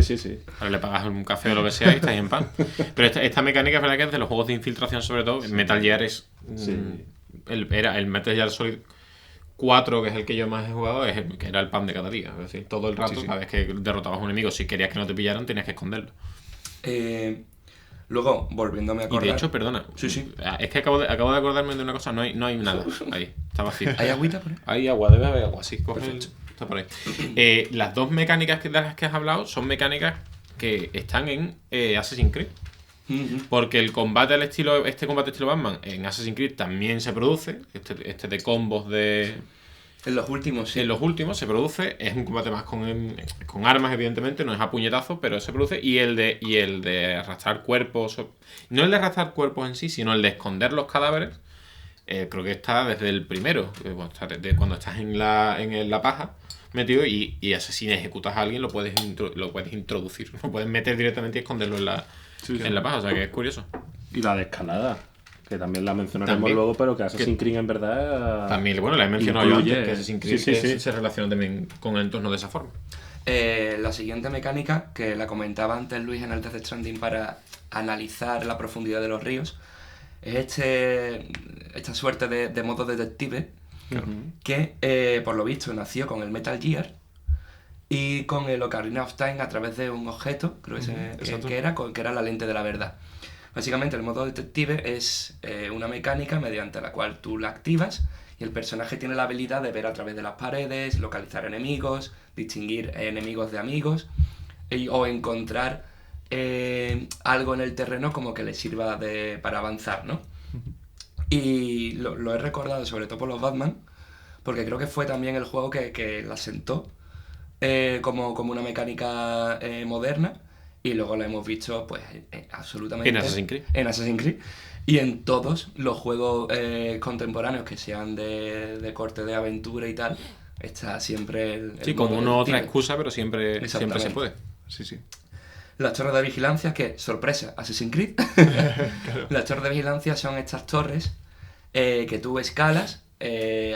Sí. Ahora le pagas un café o lo que sea y estáis en pan. Pero esta mecánica es verdad que es de los juegos de infiltración, sobre todo. Metal Gear es... Era el Metal Gear Solid 4, que es el que yo más he jugado, que era el pan de cada día. Es decir, todo el rato, cada vez que derrotabas a un enemigo, si querías que no te pillaran, tenías que esconderlo. Luego, volviéndome a acordar... Y de hecho, perdona. Sí. Es que acabo de acordarme de una cosa. No hay nada ahí. Está vacío. ¿Hay agüita por ahí? Hay agua, debe haber agua. Sí, coge está por ahí. Las dos mecánicas de las que has hablado son mecánicas que están en Assassin's Creed. Porque el combate este combate estilo Batman en Assassin's Creed también se produce. Este de combos de... En los últimos, sí. En los últimos se produce, es un combate más con armas, evidentemente, no es a puñetazos, pero se produce. Y el de arrastrar cuerpos, no el de arrastrar cuerpos en sí, sino el de esconder los cadáveres, creo que está desde el primero, cuando estás en la paja metido y asesinas, ejecutas a alguien, lo puedes introducir, lo puedes meter directamente y esconderlo en la paja, o sea que es curioso. Y la de escalada, que también la mencionaremos También. luego, pero que Assassin's Creed en verdad... También, bueno, la he mencionado yo incluye- antes, que Assassin's Creed Sí. se relaciona también con el entorno de esa forma. La siguiente mecánica, que la comentaba antes Luis en el Death Stranding para analizar la profundidad de los ríos, es esta suerte de modo detective que, por lo visto, nació con el Metal Gear y con el Ocarina of Time a través de un objeto, creo que era la lente de la verdad. Básicamente el modo detective es una mecánica mediante la cual tú la activas y el personaje tiene la habilidad de ver a través de las paredes, localizar enemigos, distinguir enemigos de amigos o encontrar algo en el terreno como que le sirva para avanzar, ¿no? Y lo he recordado sobre todo por los Batman, porque creo que fue también el juego que la sentó como una mecánica moderna. Y luego la hemos visto, pues, absolutamente... En Assassin's Creed. En Assassin's Creed. Y en todos los juegos contemporáneos que sean de corte de aventura y tal, está siempre el Sí, con modo una u otra detective. excusa, pero siempre se puede. Sí. Las torres de vigilancia, que, sorpresa, Assassin's Creed. Las torres de vigilancia son estas torres que tú escalas,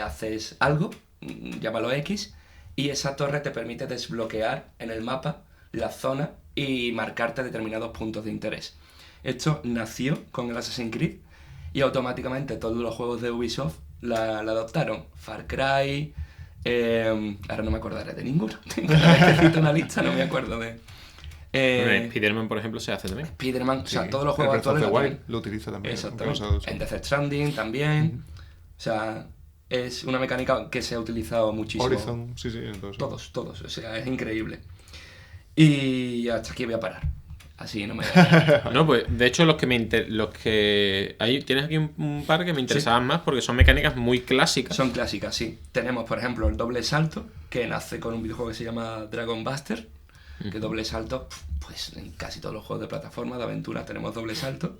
haces algo, llámalo X, y esa torre te permite desbloquear en el mapa la zona y marcarte determinados puntos de interés. Esto nació con el Assassin's Creed y automáticamente todos los juegos de Ubisoft la adoptaron. Far Cry... ahora no me acordaré de ninguno. Cada vez que cito una lista no me acuerdo de... Spider-Man, por ejemplo, se hace también. Spider-Man, o sea, todos los El juegos Breath of actuales the lo Wild tienen. lo utiliza también. Exactamente. En Death Stranding también. O sea, es una mecánica que se ha utilizado muchísimo. Horizon, sí, entonces. Todos. O sea, es increíble. Y hasta aquí voy a parar. Así no me... No, pues de hecho tienes aquí un par que me interesaban más porque son mecánicas muy clásicas. Son clásicas, sí. Tenemos, por ejemplo, el doble salto, que nace con un videojuego que se llama Dragon Buster. Que doble salto, pues en casi todos los juegos de plataforma, de aventura, tenemos doble salto.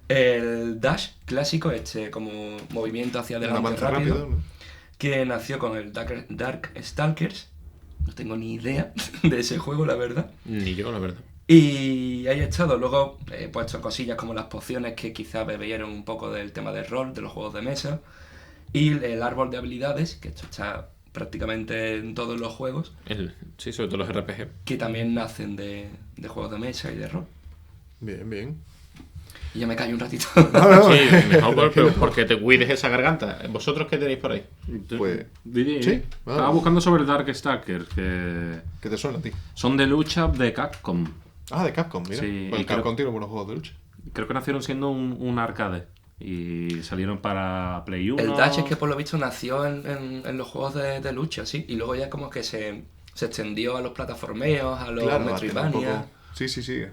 El dash clásico, como movimiento hacia adelante rápido, ¿no? Que nació con el Dark Stalkers. No tengo ni idea de ese juego, la verdad. Ni yo, la verdad. Y ahí he estado. Luego he puesto cosillas como las pociones que quizás bebieron un poco del tema del rol, de los juegos de mesa. Y el árbol de habilidades, que esto está prácticamente en todos los juegos, Sí, sobre todo los RPG. que también nacen de juegos de mesa y de rol. Bien, bien. Y ya me callo un ratito. Sí, mejor porque te cuides esa garganta. ¿Vosotros qué tenéis por ahí? Pues, Sí. Estaba buscando sobre Darkstalkers, que ¿qué te suena a ti? son de lucha de Capcom. Ah, de Capcom, mira. Sí, Pues y Capcom tiene buenos juegos de lucha. Creo que nacieron siendo un arcade. Y salieron para Play 1. El Dash es que por lo visto nació en los juegos de lucha, sí. Y luego ya como que se extendió a los plataformeos, a los Metroidvania. Sí.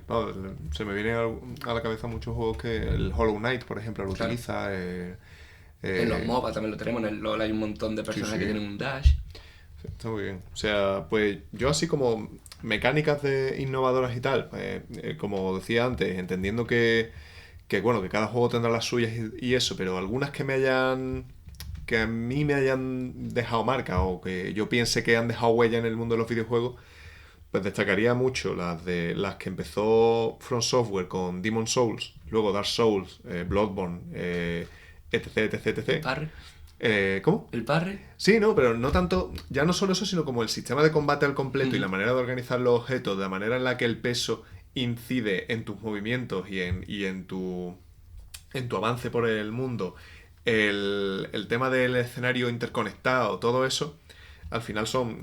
No, se me vienen a la cabeza muchos juegos que el Hollow Knight, por ejemplo, lo utiliza. En los MOBA también lo tenemos, en el LoL hay un montón de personas que tienen un Dash. Sí, está muy bien. O sea, pues yo así como mecánicas innovadoras y tal, como decía antes, entendiendo que bueno, que cada juego tendrá las suyas y eso, pero algunas que a mí me hayan dejado marca o que yo piense que han dejado huella en el mundo de los videojuegos, pues destacaría mucho las que empezó From Software con Demon's Souls, luego Dark Souls, Bloodborne, etc. ¿Parry? ¿Cómo? ¿El parry? Sí, no, pero no tanto, ya no solo eso, sino como el sistema de combate al completo y la manera de organizar los objetos, de la manera en la que el peso incide en tus movimientos y en tu avance por el mundo, el tema del escenario interconectado, todo eso, al final son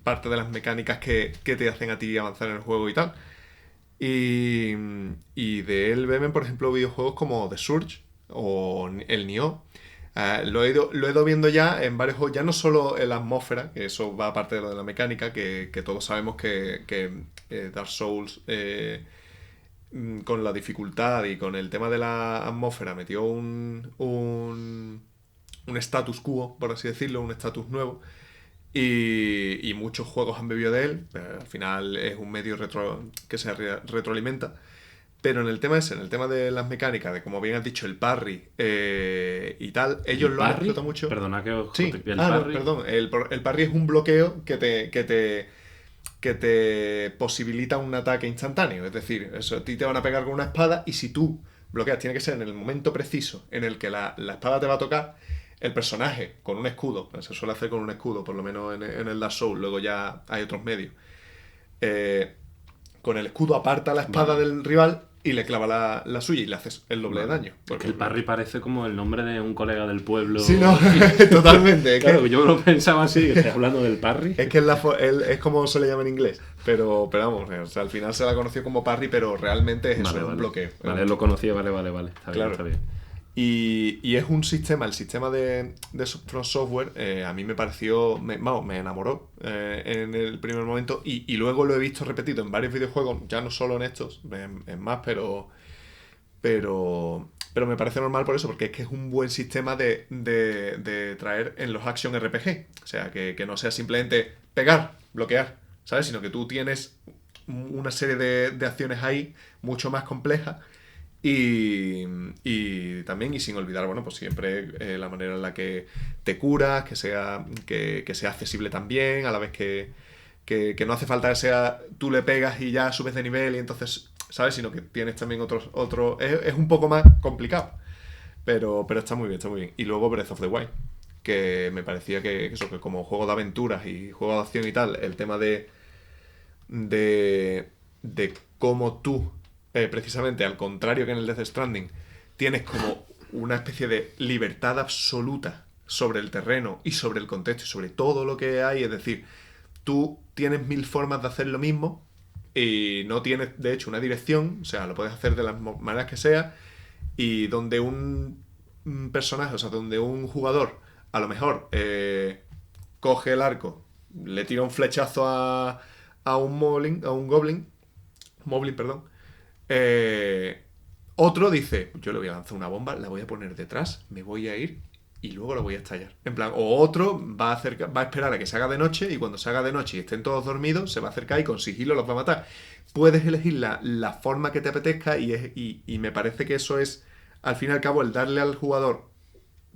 parte de las mecánicas que te hacen a ti avanzar en el juego y tal. Y de él beben, por ejemplo, videojuegos como The Surge o el Nioh. Lo he ido viendo ya en varios juegos, ya no solo en la atmósfera, que eso va aparte de lo de la mecánica, que todos sabemos que Dark Souls, con la dificultad y con el tema de la atmósfera, metió un status quo, por así decirlo, un status nuevo. Y muchos juegos han bebido de él. Al final es un medio que se retroalimenta. Pero en el tema de las mecánicas, de como bien has dicho, el parry y tal, ellos lo han explotado mucho. Perdona que os Sí, el parry. perdón. El parry es un bloqueo que te posibilita un ataque instantáneo. Es decir, eso, a ti te van a pegar con una espada y si tú bloqueas, tiene que ser en el momento preciso en el que la espada te va a tocar. El personaje con un escudo, se suele hacer con un escudo, por lo menos en el Dark Souls, luego ya hay otros medios. Con el escudo aparta la espada del rival y le clava la suya y le haces el doble de daño. Porque el parry parece como el nombre de un colega del pueblo. Sí, no, totalmente. Claro, yo lo pensaba así, que estoy hablando del parry. Es que es como se le llama en inglés. Pero vamos, o sea, al final se la conoció como parry, pero realmente es eso, Vale, un bloqueo. Vale, lo conocía, vale. Está bien, está bien. Y es un sistema, el sistema de From Software, a mí me pareció, me enamoró en el primer momento y luego lo he visto repetido en varios videojuegos, ya no solo en estos, en más, pero me parece normal por eso, porque es que es un buen sistema de traer en los Action RPG, o sea, que no sea simplemente pegar, bloquear, ¿sabes? Sino que tú tienes una serie de acciones ahí mucho más complejas. Y también, y sin olvidar, bueno, pues siempre la manera en la que te curas, que sea accesible también, a la vez que no hace falta que sea tú le pegas y ya subes de nivel y entonces, ¿sabes? Sino que tienes también otros es un poco más complicado, pero está muy bien, está muy bien. Y luego Breath of the Wild, que me parecía que como juego de aventuras y juego de acción y tal, el tema de cómo tú, precisamente al contrario que en el Death Stranding, tienes como una especie de libertad absoluta sobre el terreno y sobre el contexto y sobre todo lo que hay. Es decir, tú tienes 1000 formas de hacer lo mismo y no tienes, de hecho, una dirección. O sea, lo puedes hacer de las maneras que sea. Y donde un personaje, o sea, donde un jugador a lo mejor coge el arco, le tira un flechazo a un goblin, perdón. Otro dice, yo le voy a lanzar una bomba, la voy a poner detrás, me voy a ir y luego la voy a estallar. En plan, o otro va a esperar a que se haga de noche y cuando se haga de noche y estén todos dormidos, se va a acercar y con sigilo los va a matar. Puedes elegir la forma que te apetezca y me parece que eso es, al fin y al cabo, el darle al jugador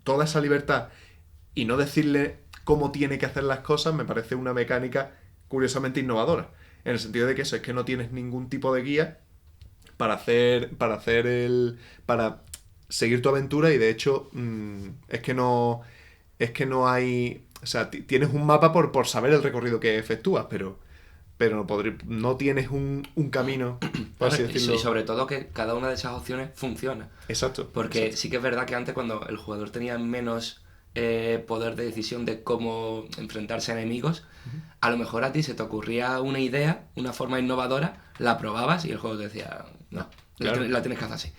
toda esa libertad y no decirle cómo tiene que hacer las cosas, me parece una mecánica curiosamente innovadora. En el sentido de que eso es que no tienes ningún tipo de guía para seguir tu aventura y de hecho es que no hay, O sea, tienes un mapa por saber el recorrido que efectúas, pero no tienes un camino, por así decirlo. Y sobre todo que cada una de esas opciones funciona. Exacto. Porque exacto. sí que es verdad que antes, cuando el jugador tenía menos poder de decisión de cómo enfrentarse a enemigos, a lo mejor a ti se te ocurría una idea, una forma innovadora, la probabas y el juego te decía, no, Claro. la tienes que hacer así.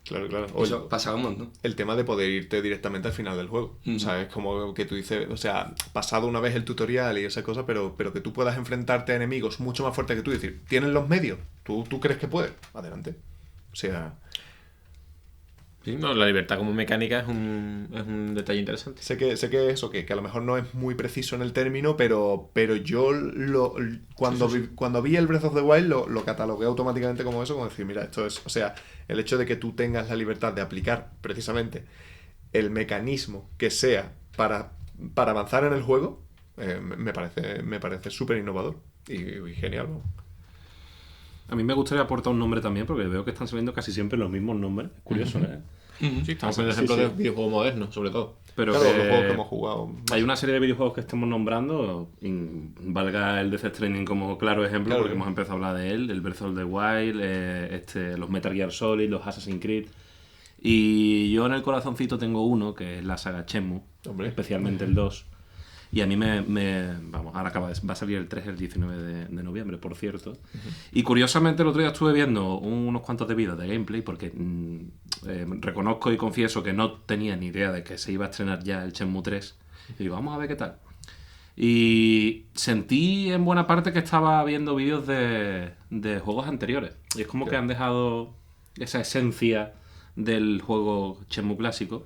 Claro. Eso pasaba un montón. El tema de poder irte directamente al final del juego. O sea, es como que tú dices, o sea, pasado una vez el tutorial y esa cosa, pero que tú puedas enfrentarte a enemigos mucho más fuertes que tú y decir, ¿tienes los medios? ¿Tú crees que puedes? Adelante. O sea, Sí, no, la libertad como mecánica es un detalle interesante. sé que eso, que a lo mejor no es muy preciso en el término, pero yo cuando vi el Breath of the Wild lo catalogué automáticamente como eso, como decir, mira, esto es, o sea, el hecho de que tú tengas la libertad de aplicar precisamente el mecanismo que sea para avanzar en el juego, me parece súper innovador y genial, ¿no? A mí me gustaría aportar un nombre también, porque veo que están saliendo casi siempre los mismos nombres. Curioso, ¿eh? Sí, estamos poniendo ejemplos de videojuegos modernos, sobre todo. Pero Claro, que los juegos que hemos jugado. hay una serie de videojuegos que estemos nombrando, valga el Death Stranding como claro ejemplo, Claro. porque hemos empezado a hablar de él, el Breath of the Wild, los Metal Gear Solid, los Assassin's Creed. Y yo en el corazoncito tengo uno, que es la saga Shenmue, Hombre. especialmente el 2. Y a mí vamos, ahora va a salir el 3 el 19 de noviembre, por cierto. Y curiosamente el otro día estuve viendo unos cuantos de vídeos de gameplay, porque reconozco y confieso que no tenía ni idea de que se iba a estrenar ya el Shenmue 3. Y digo, vamos a ver qué tal. Y sentí en buena parte que estaba viendo vídeos de juegos anteriores. Y es como que han dejado esa esencia del juego Shenmue clásico.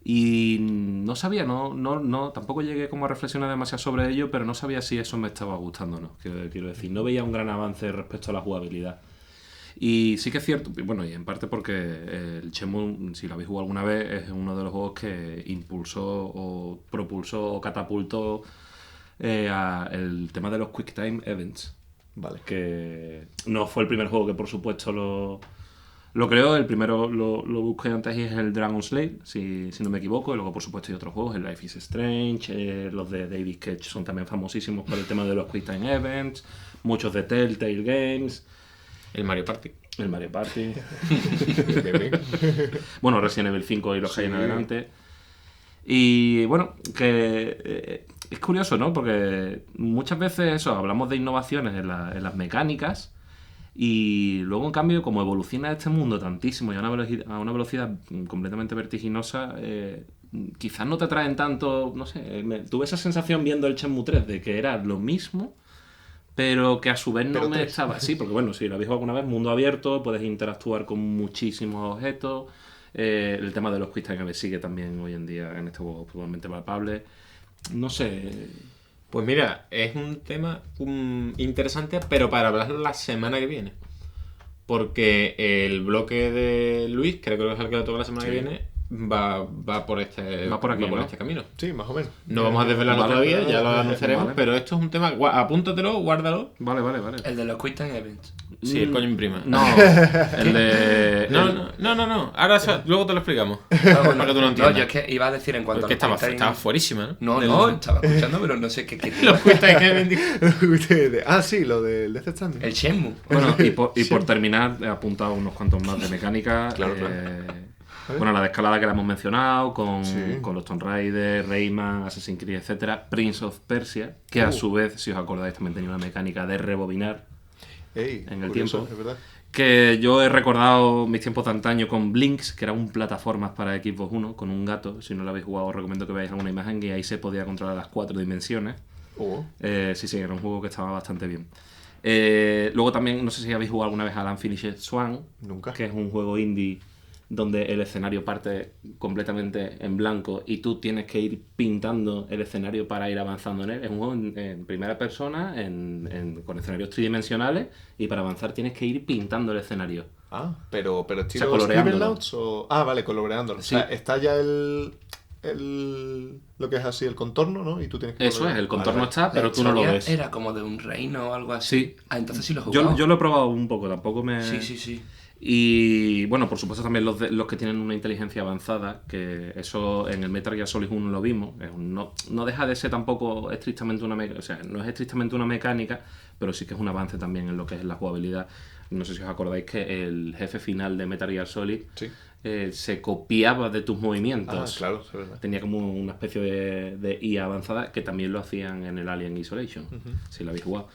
Y no sabía, tampoco llegué como a reflexionar demasiado sobre ello, pero no sabía si eso me estaba gustando o no. Quiero decir, no veía un gran avance respecto a la jugabilidad. Y sí que es cierto, bueno, y en parte porque el Shenmue, si lo habéis jugado alguna vez, es uno de los juegos que impulsó o propulsó o catapultó el tema de los Quick Time Events. Vale. Que no fue el primer juego que por supuesto lo creó. El primero lo busqué antes y es el Dragon's Slave, si no me equivoco. Y luego, por supuesto, hay otros juegos, el Life is Strange, los de David Cage son también famosísimos por el tema de los Quick Time Events, muchos de Telltale Games. El Mario Party. El Mario Party. Bien. Bueno, Resident Evil 5 y los que hay en adelante. Y bueno, que es curioso, ¿no? Porque muchas veces eso, hablamos de innovaciones en las mecánicas. Y luego, en cambio, como evoluciona este mundo tantísimo y a una velocidad completamente vertiginosa, quizás no te atraen tanto, no sé, tuve esa sensación viendo el Shenmue 3 de que era lo mismo, pero que a su vez no Pero me tres. estaba... Sí, porque bueno, si lo habéis jugado alguna vez, mundo abierto, puedes interactuar con muchísimos objetos, el tema de los Quick Time Events sigue también hoy en día en este juego totalmente palpable. No sé... Pues mira, es un tema interesante, pero para hablarlo la semana que viene. Porque el bloque de Luis, que creo que es el que le toca la semana que viene, va por este, Va por aquí, ¿no? este camino. Sí, más o menos. No vamos a desvelarlo Vale, todavía, vale, ya lo vale, anunciaremos, vale. pero esto es un tema, apúntatelo, guárdalo. Vale. El de los Quick Time Events. Sí, el coño imprima. No, el de... No. Ahora luego te lo explicamos. Ah, bueno, para que tú lo no, entiendas. yo es que iba a decir en cuanto Es que a los Quick Time- estaba fuerísima, ¿no? No, estaba escuchando, pero no sé qué Los Quick Time Events. Sí, lo del Death Stranding. El Shenmue. Bueno, y por terminar, he apuntado unos cuantos más de mecánica. Claro. Bueno, la de escalada que la hemos mencionado, con Sí. los Tomb Raider, Rayman, Assassin's Creed, etcétera. Prince of Persia, que a su vez, si os acordáis, también tenía una mecánica de rebobinar. Ey, en el curioso, tiempo. es verdad. Que yo he recordado mis tiempos de antaño con Blinks, que era un plataformas para Xbox One, con un gato. Si no lo habéis jugado, os recomiendo que veáis alguna imagen, y ahí se podía controlar las 4 dimensiones. Oh, Sí, era un juego que estaba bastante bien. Luego también, no sé si habéis jugado alguna vez al Unfinished Swan, nunca. que es un juego indie donde el escenario parte completamente en blanco y tú tienes que ir pintando el escenario para ir avanzando en él. Es un juego en primera persona, con escenarios tridimensionales, y para avanzar tienes que ir pintando el escenario. Ah, pero estilo coloreándolo. Scribblenauts o... Ah, vale, coloreándolo. Sí. O sea, está ya lo que es así, el contorno, ¿no? Y tú tienes que Eso es, colorear. el contorno Vale, está, pero La tú no lo historia ves. Era como de un reino o algo así. Sí. Ah, entonces sí lo he jugado. Yo lo he probado un poco, tampoco me... Sí. Y bueno, por supuesto también los que tienen una inteligencia avanzada, que eso en el Metal Gear Solid 1 lo vimos, no deja de ser tampoco estrictamente una mecánica, o sea, no es estrictamente una mecánica, pero sí que es un avance también en lo que es la jugabilidad. No sé si os acordáis que el jefe final de Metal Gear Solid Sí. Se copiaba de tus movimientos. Claro, es verdad. Tenía como una especie de IA avanzada que también lo hacían en el Alien Isolation, si lo habéis jugado.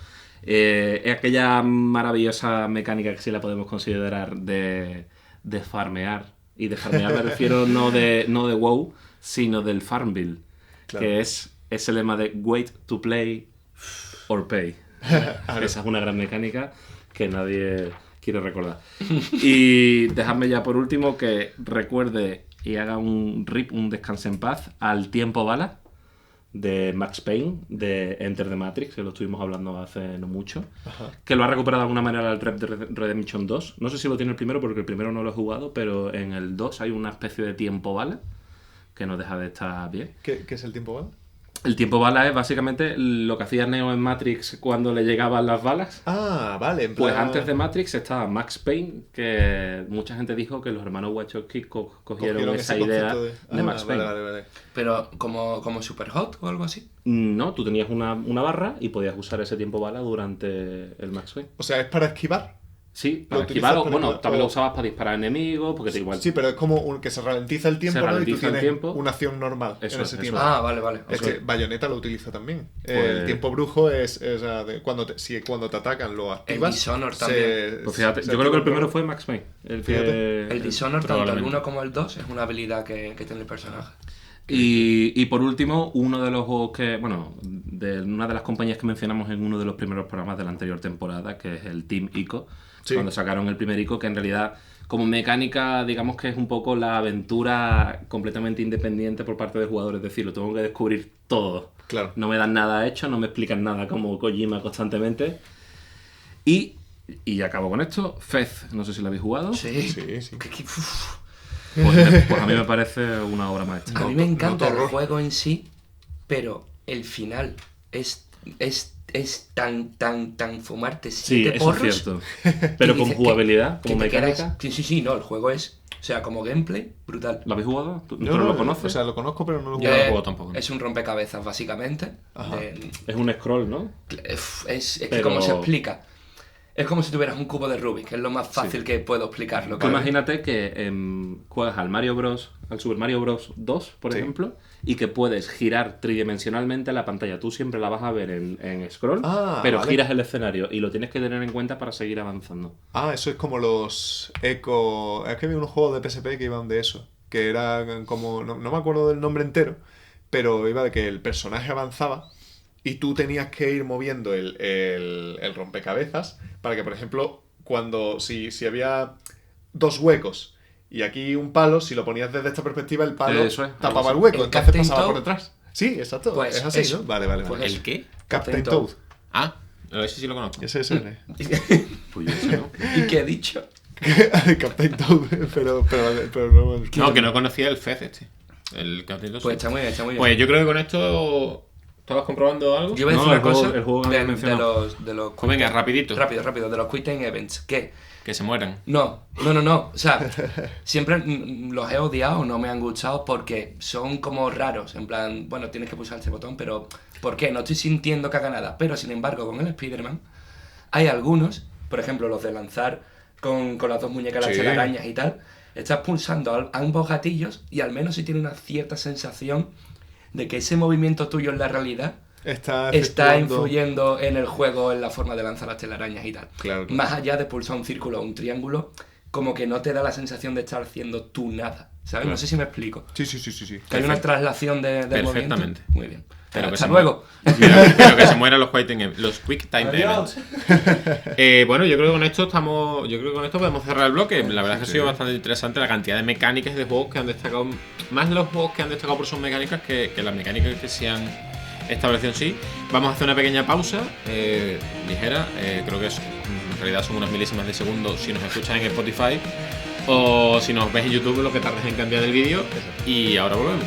Es aquella maravillosa mecánica que sí la podemos considerar de farmear. Y de farmear me refiero no de WoW, sino del Farmville. Claro. Que es ese lema de wait to play or pay. Esa es una gran mecánica que nadie quiere recordar. Y dejadme ya por último que recuerde y haga un descanse en paz al tiempo bala de Max Payne, de Enter the Matrix, que lo estuvimos hablando hace no mucho. Ajá. Que lo ha recuperado de alguna manera el Red Dead Redemption 2. No sé si lo tiene el primero porque el primero no lo he jugado, pero en el 2 hay una especie de tiempo bala que no deja de estar bien. ¿Qué es el tiempo bala? El tiempo bala es básicamente lo que hacía Neo en Matrix cuando le llegaban las balas. Ah, vale. En Pues plan- antes de Matrix estaba Max Payne, que mucha gente dijo que los hermanos Wachowski cogieron esa ese idea concepto de Max Payne. Vale. Pero como Super Hot o algo así. No, tú tenías una barra y podías usar ese tiempo bala durante el Max Payne. O sea, es para esquivar. Sí, ¿Lo para utilizas esquivarlo. para Bueno, esquivar? también O- lo usabas para disparar enemigos, porque te igual. Sí, pero es como que se ralentiza el tiempo, Se ¿no? Y tú ralentiza el tienes tiempo. una acción normal Eso en es, ese eso tiempo. es. Ah, vale. Es que Bayonetta lo utiliza también. Pues- El tiempo brujo es cuando te atacan lo activas. Dishonored se- también. Pues fíjate, se yo creo que el activa primero fue Max Payne. El Dishonored, tanto el probablemente. 1 como el 2, es una habilidad que tiene el personaje. Y por último, uno de los juegos que, bueno, de una de las compañías que mencionamos en uno de los primeros programas de la anterior temporada, que es el Team Ico, Sí. cuando sacaron el primer Ico, que en realidad como mecánica, digamos que es un poco la aventura completamente independiente por parte del jugador, es decir, lo tengo que descubrir todo. Claro. No me dan nada hecho, no me explican nada como Kojima constantemente. Y acabo con esto, Fez, no sé si lo habéis jugado. Sí. Sí. Uf. Pues a mí me parece una obra maestra. A mí me encanta el horror. juego en sí, pero el final es tan fumarte Sí, 7 eso porros. es cierto. Pero que con dices jugabilidad, que como te quedas- mecánica. Sí, no, el juego es, o sea, como gameplay, brutal. ¿Lo habéis jugado? ¿Pero Yo no- lo conoces? O sea, lo conozco, pero no lo he Yo no jugado. lo juego tampoco. Es un rompecabezas, básicamente. Ajá. Es un scroll, ¿no? Es que Pero- como se explica. Es como si tuvieras un cubo de Rubik, que es lo más fácil que puedo explicarlo. Tú imagínate que juegas al Mario Bros, al Super Mario Bros 2, por Sí. ejemplo, y que puedes girar tridimensionalmente la pantalla. Tú siempre la vas a ver en scroll, Ah, pero vale. giras el escenario y lo tienes que tener en cuenta para seguir avanzando. Ah, eso es como los Eco... Es que había unos juegos de PSP que iban de eso. Que era como... No me acuerdo del nombre entero, pero iba de que el personaje avanzaba y tú tenías que ir moviendo el rompecabezas para que, por ejemplo, si había 2 huecos y aquí un palo, si lo ponías desde esta perspectiva, el palo Eso es, tapaba algo el así. hueco, El entonces Captain pasaba Toad. por detrás. Sí, exacto. Pues es así, eso. ¿no? Vale. Pues ¿El qué? Captain Captain Toad. Ah, ese sí lo conozco. Ese es el... Pues yo sé, ¿no? ¿Y qué he dicho? Captain Toad, pero no... No, que no conocía el Fez este. El Captain Toad, Pues sí. está muy bien, está muy bien. Pues yo creo que con esto... ¿Estabas comprobando algo? Yo iba a decir No, una cosa el juego que había de mencionado. los Pues venga, rapidito. rápido, de los Quick Time Events, que Que se mueran. no, o sea, siempre los he odiado, no me han gustado porque son como raros, en plan, bueno, tienes que pulsar este botón, pero ¿por qué? No estoy sintiendo que haga nada, pero sin embargo con el Spider-Man hay algunos, por ejemplo los de lanzar con las 2 muñecas las Sí. telarañas y tal, estás pulsando ambos gatillos y al menos si tiene una cierta sensación de que ese movimiento tuyo en la realidad Está está efectuando- influyendo en el juego, en la forma de lanzar las telarañas y tal. Claro. Más allá de pulsar un círculo o un triángulo, como que no te da la sensación de estar haciendo tú nada. ¿Sabes? Claro. No sé si me explico. Sí. Que hay una traslación de movimiento. Perfectamente. Muy bien. Pero que Hasta se luego. Pero que se mueran los Quick Time Adiós. Events. Bueno, yo creo que con esto podemos cerrar el bloque. La verdad es que ha sido bastante interesante la cantidad de mecánicas de juegos que han destacado. Más los juegos que han destacado por sus mecánicas que las mecánicas que se han establecido en sí. Vamos a hacer una pequeña pausa ligera. Creo que en realidad son unas milísimas de segundo si nos escuchas en Spotify o si nos ves en YouTube lo que tardes en cambiar el vídeo. Y ahora volvemos.